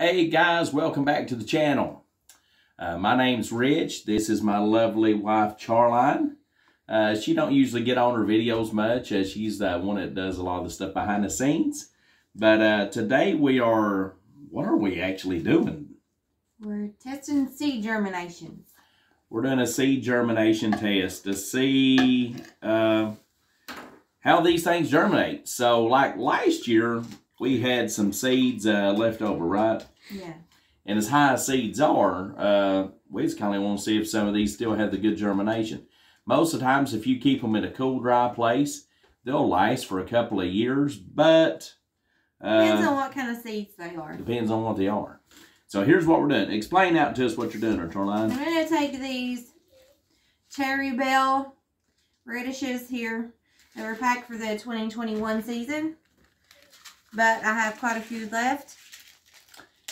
Hey guys, welcome back to the channel. My name's Rich. This is my lovely wife, Charline. She don't usually get on her videos much, as she's the one that does a lot of the stuff behind the scenes. But today what are we actually doing? We're testing seed germination. We're doing a seed germination test to see how these things germinate. So like last year, we had some seeds left over, right? Yeah. And as high as seeds are, we just kind of want to see if some of these still have the good germination. Most of the times, if you keep them in a cool, dry place, they'll last for a couple of years, but... depends on what kind of seeds they are. Depends on what they are. So here's what we're doing. Explain out to us what you're doing there, Charline. I'm going to take these cherry bell radishes here that were packed for the 2021 season. But I have quite a few left.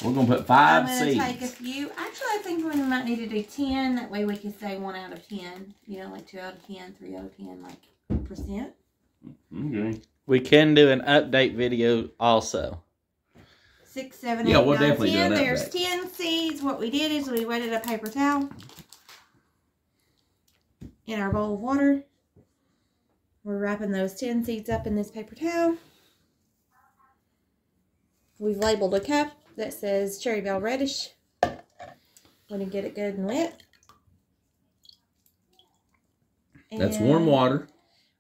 We're going to put 5 seeds. I'm going to take a few. Actually, I think we might need to do 10. That way we can say 1 out of 10. You know, like 2 out of 10, 3 out of 10, like percent. Okay. We can do an update video also. 6, 7, 8, Yeah, we'll 9, definitely 10. do an There's update. 10 seeds. What we did is we wetted a paper towel in our bowl of water. We're wrapping those 10 seeds up in this paper towel. We've labeled a cup that says cherry bell radish. Going to get it good and wet. That's warm water.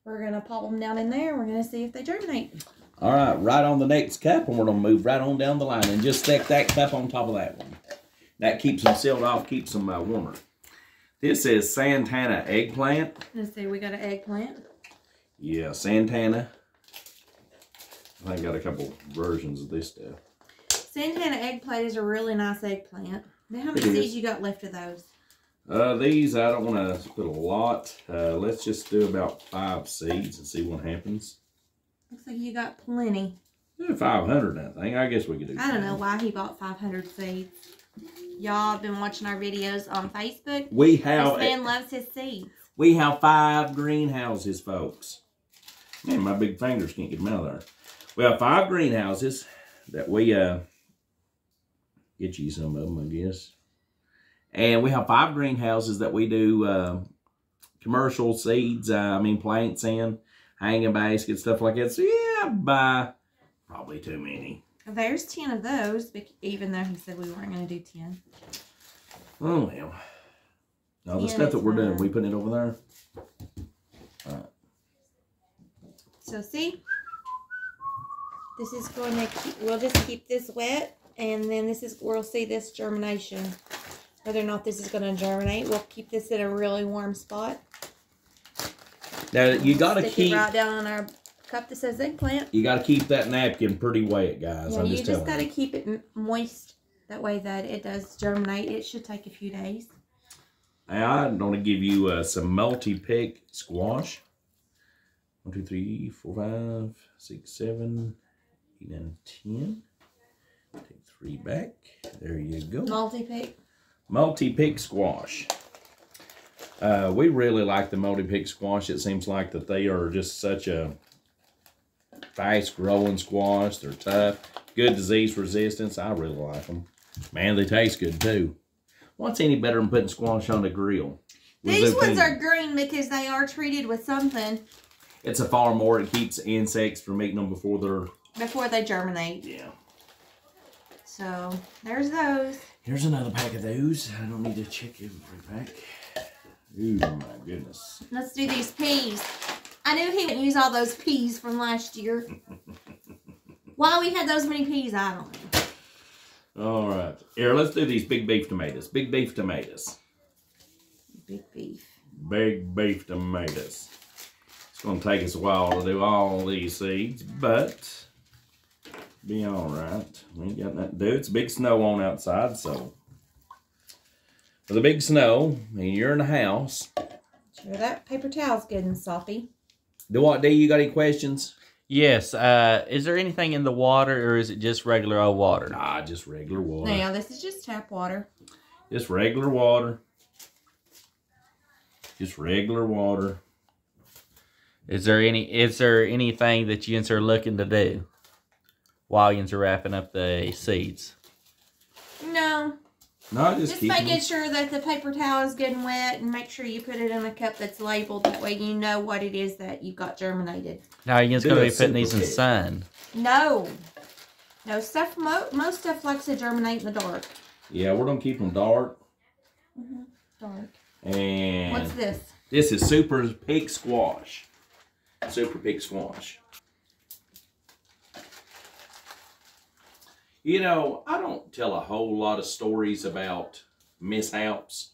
We're going to pop them down in there. We're going to see if they germinate. All right, right on the next cup, and we're going to move right on down the line and just stick that cup on top of that one. That keeps them sealed off, keeps them warmer. This is Santana eggplant. Let's see, we got an eggplant. Yeah, Santana. I think I got a couple versions of this stuff. Santana eggplant is a really nice eggplant. Now, how many seeds you got left of those? These, I don't want to put a lot. Let's just do about 5 seeds and see what happens. Looks like you got plenty. 500, I think. I guess we could do I don't know why he bought 500 seeds. Y'all have been watching our videos on Facebook. This man loves his seeds. We have 5 greenhouses, folks. Man, my big fingers can't get them out of there. We have 5 greenhouses that we get you some of them, I guess. And we have 5 greenhouses that we do commercial seeds, plants in, hanging baskets, stuff like that. So yeah, I buy probably too many. There's 10 of those, even though he said we weren't going to do 10. Oh well. Now the stuff that we're doing, we putting it over there. All right. So see, this is going to we'll just keep this wet, and then we'll see this germination. Whether or not this is going to germinate, we'll keep this in a really warm spot. Now you got to keep it right down on our cup that says eggplant. You got to keep that napkin pretty wet, guys. Yeah, I'm you just got to you. keep it moist. That way that it does germinate. It should take a few days. I'm going to give you some multi-pick squash. 1, 2, 3, 4, 5, 6, 7, 8, 9, 10. Take 3 back. There you go. Multi-pick. Multi-pick squash. We really like the multi-pick squash. It seems like that they are just such a fast-growing squash. They're tough. Good disease resistance. I really like them. Man, they taste good, too. What's any better than putting squash on the grill? These ones are green because they are treated with something. It's a far more. It keeps insects from eating them before they germinate. Yeah. So, there's those. Here's another pack of those. I don't need to check every pack. Ooh, my goodness. Let's do these peas. I knew he wouldn't use all those peas from last year. Why we had those many peas, I don't know. All right. Here, let's do these big beef tomatoes. Big beef tomatoes. Big beef. Big beef tomatoes. It's going to take us a while to do all these seeds, but be all right. We ain't got nothing to do. It's big snow on outside, so with the big snow, and you're in the house. Sure, that paper towel's good and soppy. Do you got any questions? Yes. Is there anything in the water, or is it just regular old water? Nah, just regular water. Now, this is just tap water. Just regular water. Just regular water. Is there anything that you are looking to do while you're wrapping up the seeds? No. No, Just making sure that the paper towel is good and wet, and make sure you put it in a cup that's labeled. That way you know what it is that you got germinated. Now you're just going to be putting these in the pick. sun. No. No stuff. Most stuff likes to germinate in the dark. Yeah, we're gonna keep them dark. Dark. And what's this? This is Super Pig Squash. Super Pig Squash. You know, I don't tell a whole lot of stories about mishaps,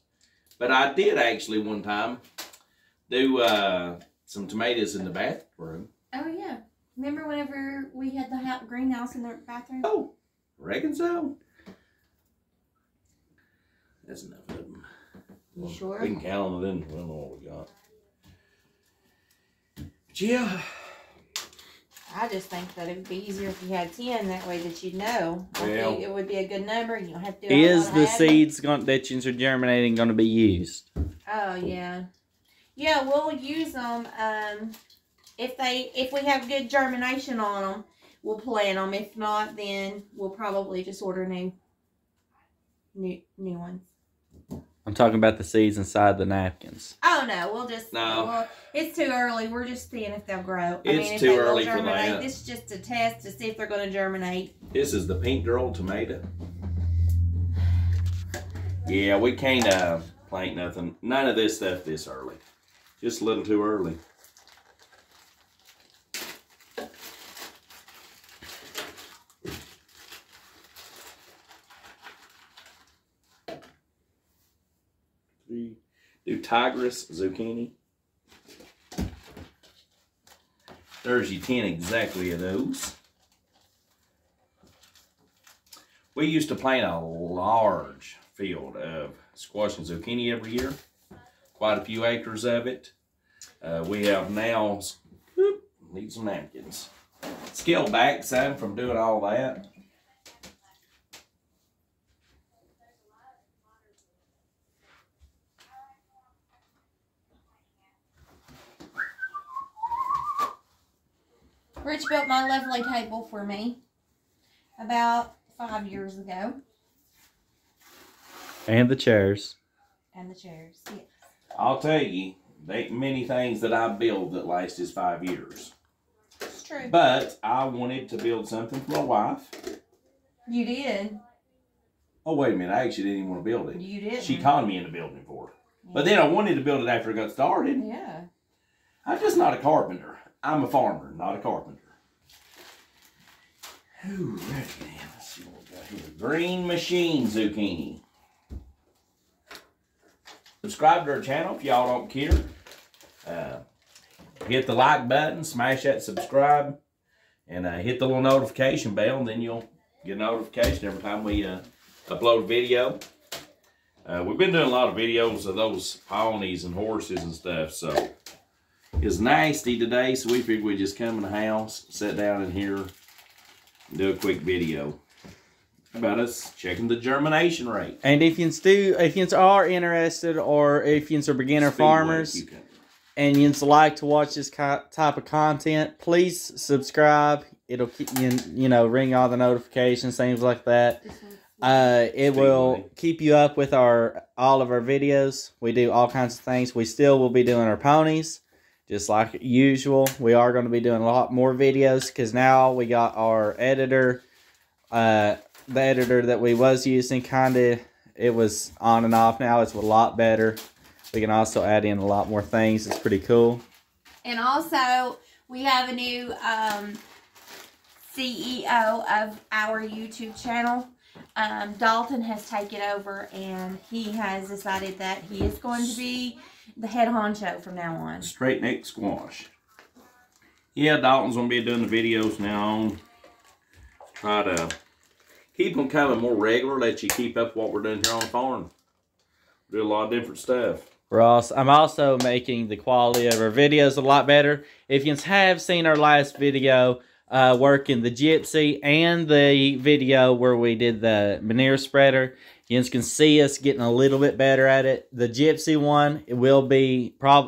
but I did actually one time do some tomatoes in the bathroom. Oh yeah. Remember whenever we had the greenhouse in the bathroom? Oh, reckon so. That's enough of them. You sure? We can count them in. We don't know what we got. But yeah. I just think that it would be easier if you had 10. That way that you'd know. Well, it would be a good number. You don't have to do Is the seeds that you're germinating going to be used? Oh, yeah. Yeah, we'll use them. If we have good germination on them, we'll plant them. If not, then we'll probably just order new ones. I'm talking about the seeds inside the napkins. Oh no, we'll just it's too early. We're just seeing if they'll grow. It's too early for that. This is just a test to see if they're going to germinate. This is the pink girl tomato. Yeah, we can't plant nothing. None of this stuff this early. Just a little too early. Do tigress zucchini. There's your 10 exactly of those. We used to plant a large field of squash and zucchini every year. Quite a few acres of it. We have now, need some napkins. Scaled back some from doing all that. Rich built my lovely table for me about 5 years ago. And the chairs. And the chairs, yes. I'll tell you, there ain't many things that I build that last is 5 years. It's true. But I wanted to build something for my wife. You did. Oh, wait a minute. I actually didn't even want to build it. You did. She conned me into building it for her. Yeah. But then I wanted to build it after it got started. Yeah. I'm just not a carpenter. I'm a farmer, not a carpenter. Ooh, right, man. Let's see what we got here. Green machine zucchini. Subscribe to our channel if y'all don't care. Hit the like button, smash that subscribe, and hit the little notification bell, and then you'll get a notification every time we upload a video. We've been doing a lot of videos of those ponies and horses and stuff, so it's nasty today, so we figured we'd just come in the house, sit down in here, and do a quick video about us checking the germination rate. And if you are interested, or if you are beginner farmers and you like to watch this type of content, please subscribe. It'll keep you ring all the notifications, things like that. It will keep you up with all of our videos. We do all kinds of things. We still will be doing our ponies, just like usual. We are going to be doing a lot more videos because now we got our editor. The editor that we was using, it was on and off. Now it's a lot better. We can also add in a lot more things. It's pretty cool. And also, we have a new CEO of our YouTube channel. Dalton has taken over, and he has decided that he is going to be the head honcho from now on. Straight neck squash. Yeah, Dalton's going to be doing the videos now on. Try to keep them coming more regular, let you keep up what we're doing here on the farm. Do a lot of different stuff. I'm also making the quality of our videos a lot better. If you have seen our last video, working the gypsy, and the video where we did the manure spreader, you can see us getting a little bit better at it. The gypsy one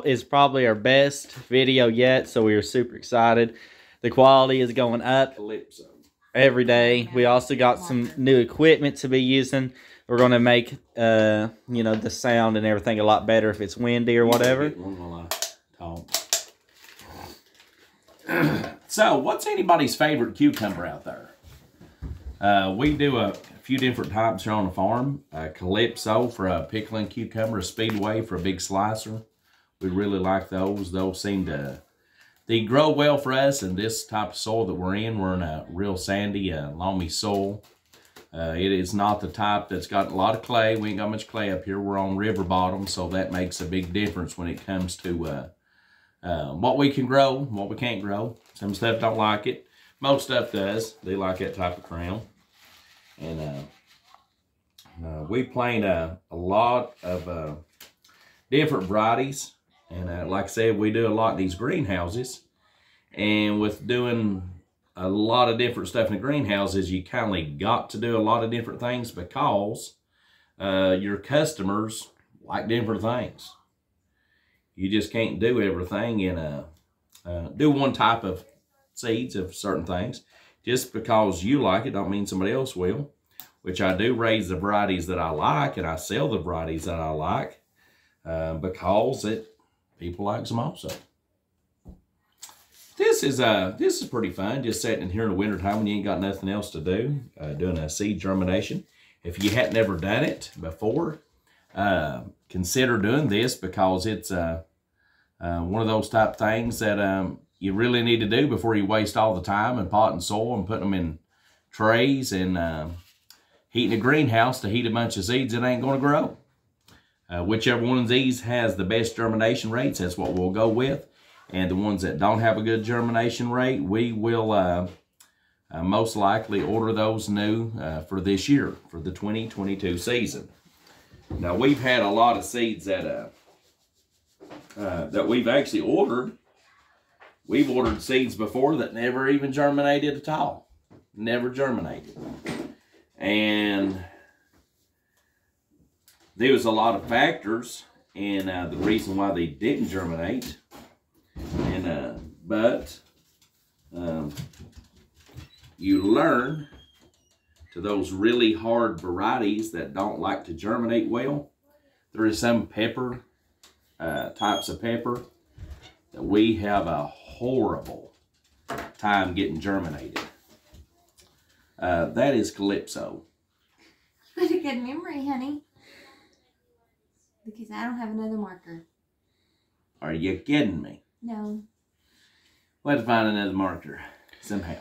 is probably our best video yet, so we are super excited. The quality is going up. Calypso. every day. We also got some new equipment to be using. We're going to make, you know, the sound and everything a lot better if it's windy or whatever. So, what's anybody's favorite cucumber out there? We do a few different types here on the farm. Calypso for a pickling cucumber, a Speedway for a big slicer. We really like those. Those seem to they grow well for us in this type of soil that we're in. We're in a real sandy, loamy soil. It is not the type that's got a lot of clay. We ain't got much clay up here. We're on river bottom, so that makes a big difference when it comes to what we can grow, what we can't grow. Some stuff don't like it. Most stuff does. They like that type of crown. And we plant a lot of different varieties. And like I said, we do a lot in these greenhouses. And with doing a lot of different stuff in the greenhouses, you kind of got to do a lot of different things because your customers like different things. You just can't do everything in do one type of seeds of certain things. Just because you like it don't mean somebody else will. Which I do raise the varieties that I like, and I sell the varieties that I like because people like them also. This is pretty fun, just sitting in here in the wintertime when you ain't got nothing else to do, doing a seed germination. If you hadn't ever done it before, consider doing this because it's one of those type things that you really need to do before you waste all the time and pot and soil and putting them in trays and heating a greenhouse to heat a bunch of seeds that ain't going to grow. Whichever one of these has the best germination rates, that's what we'll go with. And the ones that don't have a good germination rate, we will most likely order those new for this year, for the 2022 season. Now, we've had a lot of seeds that we've actually ordered. We've ordered seeds before that never even germinated at all. Never germinated. And there was a lot of factors in the reason why they didn't germinate. And but you learn to those really hard varieties that don't like to germinate well. There is some pepper, types of pepper, that we have a horrible time getting germinated. That is Calypso. What a good memory, honey. Because I don't have another marker. Are you kidding me? No. We'll have to find another marker somehow.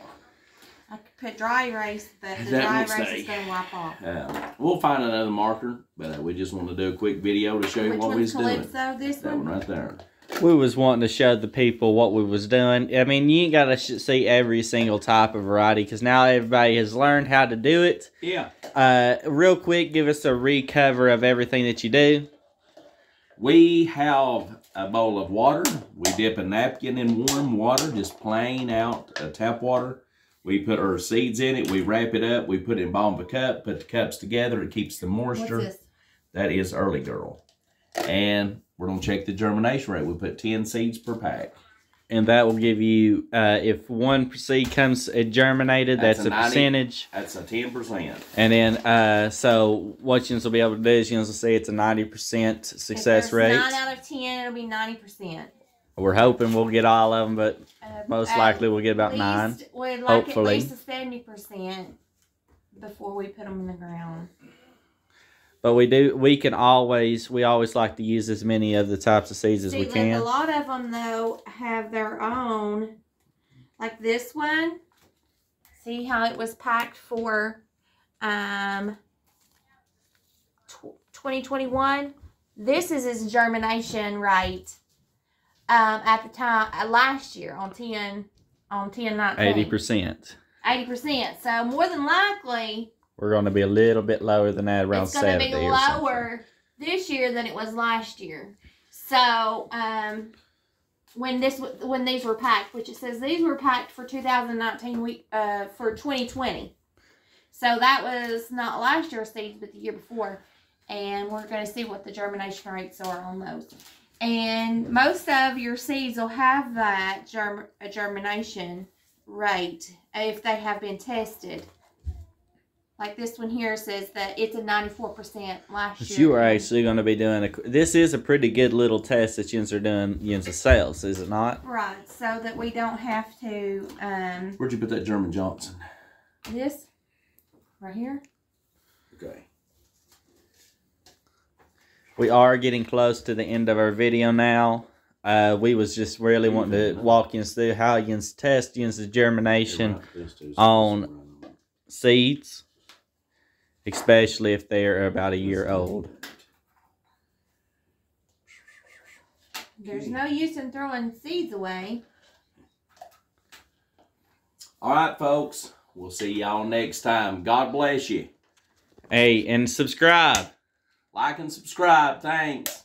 I could put dry erase, but the dry erase is going to wipe off. We'll find another marker, but we just want to do a quick video to show you what we was doing. Calypso, this that one right there. We was wanting to show the people what we was doing. I mean, you ain't got to see every single type of variety because now everybody has learned how to do it. Yeah. Real quick, give us a recover of everything that you do. We have a bowl of water. We dip a napkin in warm water, just plain out tap water. We put our seeds in it. We wrap it up. We put it in the bottom of a cup. Put the cups together. It keeps the moisture. What's this? That is Early Girl. And we're going to check the germination rate. We put 10 seeds per pack. And that will give you, if one seed comes germinated, that's a 90, percentage. That's a 10%. And then, so what you will be able to do is you will see it's a 90% success rate. 9 out of 10, it'll be 90%. We're hoping we'll get all of them, but most likely we'll get about 9. We'd like hopefully. At least a 70% before we put them in the ground. But we always like to use as many of the types of seeds as we can. A lot of them, though, have their own. Like this one. See how it was packed for 2021? This is its germination rate at the time, last year on 1019. 80%. 80%. So more than likely, we're going to be a little bit lower than that, around 70. It's going to be lower this year than it was last year. So when these were packed, which it says these were packed for 2019 for 2020. So that was not last year's seeds, but the year before. And we're going to see what the germination rates are on those. And most of your seeds will have that germination rate if they have been tested. Like this one here says that it's a 94% last But year. you are actually going to be doing this is a pretty good little test that yous are doing yous sales, is it not? Right, so that we don't have to, Where'd you put that German Johnson? this, right here. Okay. We are getting close to the end of our video now. We was just really wanting to walk you through how you test the germination on seeds, especially if they're about a year old. There's no use in throwing seeds away. All right, folks. We'll see y'all next time. God bless you. Hey, and subscribe. Like and subscribe. Thanks.